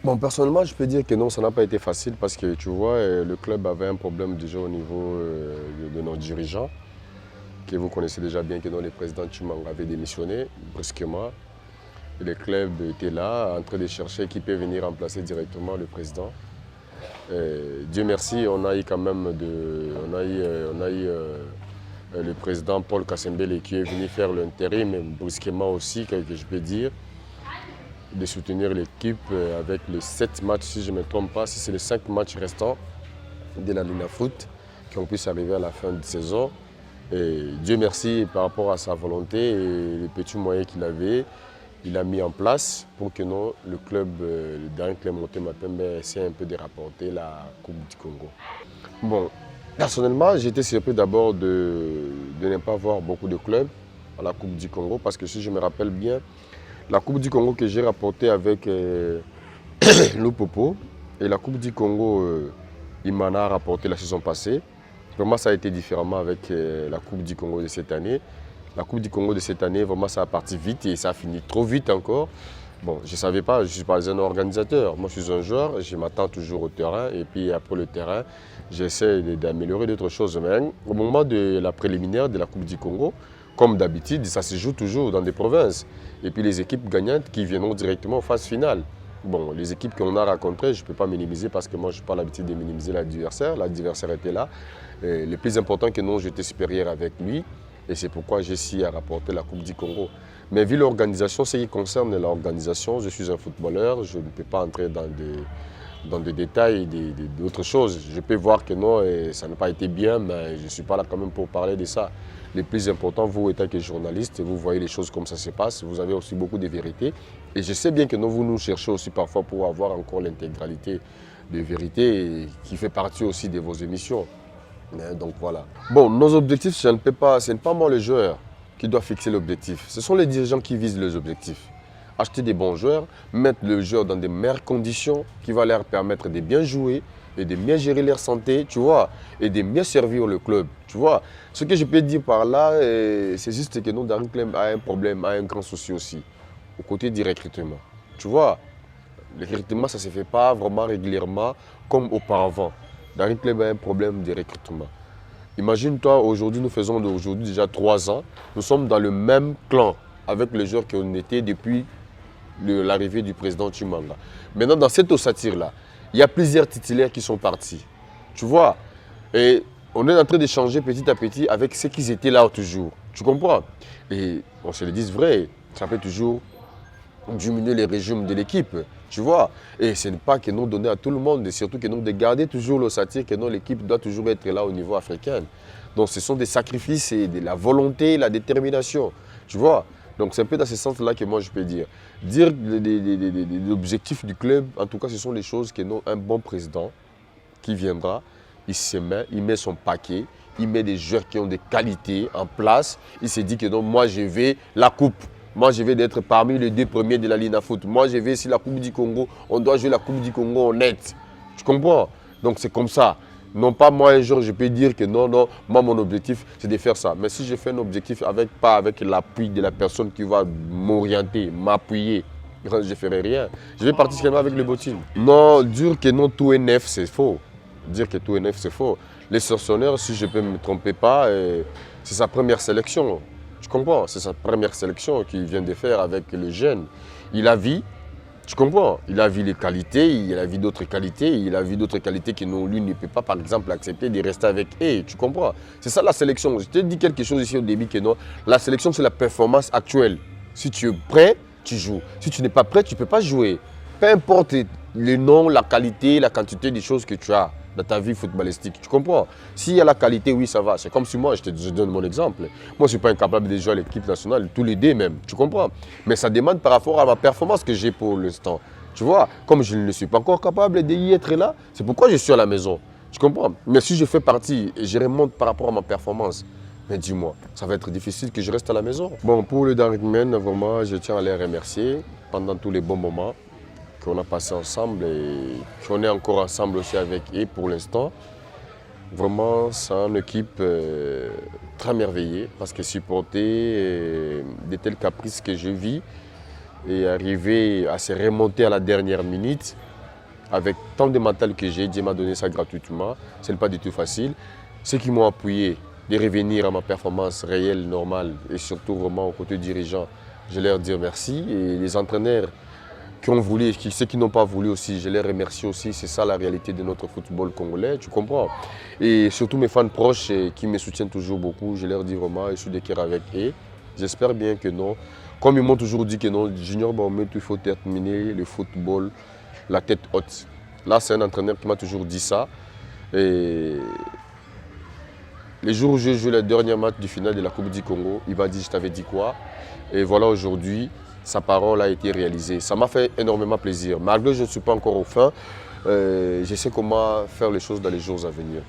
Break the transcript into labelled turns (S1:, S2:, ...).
S1: Bon, personnellement, je peux dire que non, ça n'a pas été facile parce que tu vois, le club avait un problème déjà au niveau de nos dirigeants, que vous connaissez déjà bien que non, le président Chimang avait démissionné brusquement. Et le club était là, en train de chercher qui peut venir remplacer directement le président. Dieu merci, on a eu quand même le président Paul Kassembele qui est venu faire l'intérim brusquement aussi, que je peux dire, de soutenir l'équipe avec les 7 matchs, si je ne me trompe pas, si c'est les 5 matchs restants de la Lina Foot, qu'on puisse arriver à la fin de saison. Et Dieu merci par rapport à sa volonté et les petits moyens qu'il avait, il a mis en place pour que non, le club d'Alain Clémenté Mapembe essaie un peu de rapporter la Coupe du Congo. Bon, personnellement, j'étais surpris d'abord de ne pas voir beaucoup de clubs à la Coupe du Congo parce que si je me rappelle bien, la Coupe du Congo que j'ai rapportée avec Lupopo et la Coupe du Congo, Imana a rapporté la saison passée. Vraiment, ça a été différemment avec la Coupe du Congo de cette année. La Coupe du Congo de cette année, vraiment, ça a parti vite et ça a fini trop vite encore. Bon, je ne savais pas, je ne suis pas un organisateur. Moi, je suis un joueur, je m'attends toujours au terrain et puis après le terrain, j'essaie d'améliorer d'autres choses. Mais au moment de la préliminaire de la Coupe du Congo, comme d'habitude, ça se joue toujours dans des provinces. Et puis les équipes gagnantes qui viendront directement en phase finale. Bon, les équipes qu'on a rencontrées, je ne peux pas minimiser parce que moi, je n'ai pas l'habitude de minimiser l'adversaire. L'adversaire était là. Et le plus important que non, j'étais supérieur avec lui. Et c'est pourquoi j'ai essayé à rapporter la Coupe du Congo. Mais vu l'organisation, ce qui concerne l'organisation, je suis un footballeur, je ne peux pas entrer dans des détails d'autres choses. Je peux voir que non, et ça n'a pas été bien, mais je ne suis pas là quand même pour parler de ça. Le plus important, vous, étant que journaliste, vous voyez les choses comme ça se passe, vous avez aussi beaucoup de vérités. Et je sais bien que non, vous nous cherchez aussi parfois pour avoir encore l'intégralité de vérité qui fait partie aussi de vos émissions. Donc voilà. Bon, nos objectifs, ce n'est pas moi le joueur qui doit fixer l'objectif. Ce sont les dirigeants qui visent les objectifs. Acheter des bons joueurs, mettre le joueur dans des meilleures conditions qui va leur permettre de bien jouer et de bien gérer leur santé, tu vois, et de mieux servir le club, tu vois. Ce que je peux dire par là, c'est juste que nous, Daring Clem a un problème, a un grand souci aussi, au côté du recrutement. Tu vois, le recrutement, ça ne se fait pas vraiment régulièrement comme auparavant. Daring Clem a un problème de recrutement. Imagine-toi, aujourd'hui, nous faisons aujourd'hui déjà 3 ans, nous sommes dans le même clan avec les joueurs qu'on était depuis l'arrivée du président Chimanga. Maintenant, dans cette ossature-là, il y a plusieurs titulaires qui sont partis. Tu vois? Et on est en train de changer petit à petit avec ceux qui étaient là toujours. Tu comprends? Et on se le dise vrai, ça peut toujours diminuer les régimes de l'équipe. Tu vois? Et ce n'est pas que nous donner à tout le monde, et surtout que nous de garder toujours l'ossature, que l'équipe doit toujours être là au niveau africain. Donc ce sont des sacrifices et de la volonté, la détermination. Tu vois? Donc c'est un peu dans ce sens-là que moi je peux dire. Dire l'objectif du club, en tout cas ce sont les choses que un bon président qui viendra, il se met, il met son paquet, il met des joueurs qui ont des qualités en place. Il se dit que non, moi je vais la coupe. Moi je vais être parmi les 2 premiers de la Lina Foot. Moi je vais, si la Coupe du Congo, on doit jouer la Coupe du Congo honnête. Tu comprends? Donc c'est comme ça. Non pas moi un jour je peux dire que non, non, moi mon objectif c'est de faire ça. Mais si je fais un objectif pas avec l'appui de la personne qui va m'orienter, m'appuyer, je ne ferai rien. Je vais partir seulement avec les bottines. Non, dire que non tout est neuf, c'est faux. Dire que tout est neuf, c'est faux. Les sorcières, si je ne me tromper pas, c'est sa première sélection. Tu comprends? C'est sa première sélection qu'il vient de faire avec les jeunes. Il a vu, tu comprends? Il a vu les qualités, il a vu d'autres qualités, il a vu d'autres qualités que lui ne peut pas, par exemple, accepter de rester avec eux. Tu comprends? C'est ça la sélection. Je te dis quelque chose ici au début que non. La sélection, c'est la performance actuelle. Si tu es prêt, tu joues. Si tu n'es pas prêt, tu ne peux pas jouer. Peu importe le nom, la qualité, la quantité des choses que tu as dans ta vie footballistique. Tu comprends? S'il y a la qualité, oui, ça va. C'est comme si moi, je donne mon exemple. Moi, je ne suis pas incapable de jouer à l'équipe nationale, tous les deux même. Tu comprends? Mais ça demande par rapport à ma performance que j'ai pour l'instant. Tu vois? Comme je ne suis pas encore capable d'y être là, c'est pourquoi je suis à la maison. Tu comprends? Mais si je fais partie et je remonte par rapport à ma performance, mais dis-moi, ça va être difficile que je reste à la maison. Bon, pour le Dark Men, vraiment, je tiens à les remercier pendant tous les bons moments qu'on a passé ensemble et qu'on est encore ensemble aussi avec eux pour l'instant. Vraiment, c'est une équipe très merveilleuse parce que supporter de tels caprices que je vis, et arriver à se remonter à la dernière minute avec tant de mental que j'ai, Dieu m'a donné ça gratuitement. Ce n'est pas du tout facile. Ceux qui m'ont appuyé de revenir à ma performance réelle, normale et surtout vraiment au côté dirigeant, je leur dis merci. Et les entraîneurs qui ont voulu, ceux qui n'ont pas voulu aussi, je les remercie aussi. C'est ça la réalité de notre football congolais, tu comprends. Et surtout mes fans proches qui me soutiennent toujours beaucoup, je leur dis vraiment, je suis de cœur avec eux. J'espère bien que non. Comme ils m'ont toujours dit que non, Junior Baometo, il faut terminer le football la tête haute. Là, c'est un entraîneur qui m'a toujours dit ça. Et les jours où j'ai joué le dernier match du final de la Coupe du Congo, il m'a dit, je t'avais dit quoi? Et voilà, aujourd'hui, sa parole a été réalisée. Ça m'a fait énormément plaisir. Malgré que je ne suis pas encore au fin, je sais comment faire les choses dans les jours à venir.